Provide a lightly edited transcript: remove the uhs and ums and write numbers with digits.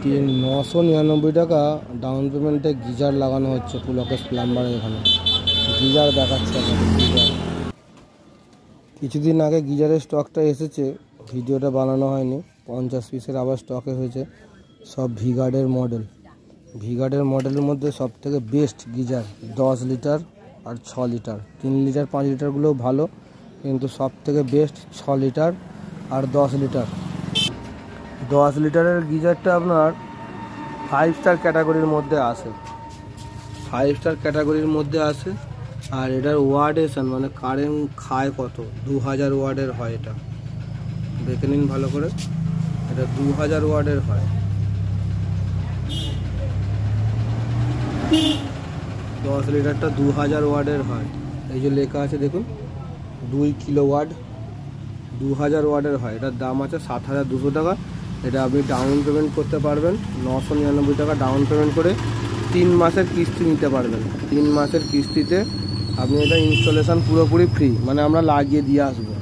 999 টাকা ডাউন পেমেন্টে গিজার লাগানো হচ্ছে পুলকেশ প্লাম্বারের এখানে। গিজার দেখাচ্ছে আমাদের গিজার। কিছুদিন আগে গিজারের স্টকটা এসেছে, ভিডিওটা বানানো হয়নি। 50 পিসের আবার স্টক এসেছে, সব ভিগার্ডের মডেল। ভিগার্ডের মডেলের মধ্যে সব থেকে বেস্ট গিজার 10 লিটার আর 6 লিটার। 3 লিটার 5 লিটারগুলোও ভালো, কিন্তু সব থেকে বেস্ট 6 লিটার আর 10 লিটার। 10 লিটারের গিজারটা আপনার 5 স্টার ক্যাটাগরির মধ্যে আসে, 5 স্টার ক্যাটাগরির মধ্যে আসে। আর এটার ওয়ার্ডেশন মানে কারেন্ট খায় কত, 2000 ওয়ার্ডের হয়। এটা দেখে নিন ভালো করে, এটা 2000 ওয়ার্ডের হয়। 10 লিটারটা 2000 ওয়ার্ডের হয়। এই যে লেখা আছে দেখুন, 2 কিলো ওয়াট, 2000 ওয়ার্ডের হয়। এটার দাম আছে 7200 টাকা। এটা আপনি ডাউন পেমেন্ট করতে পারবেন 999 টাকা ডাউন পেমেন্ট করে 3 মাসের কিস্তি নিতে পারবেন। 3 মাসের কিস্তিতে আপনি এটা ইনস্টলেশন পুরোপুরি ফ্রি, মানে আমরা লাগিয়ে দিয়ে আসবো।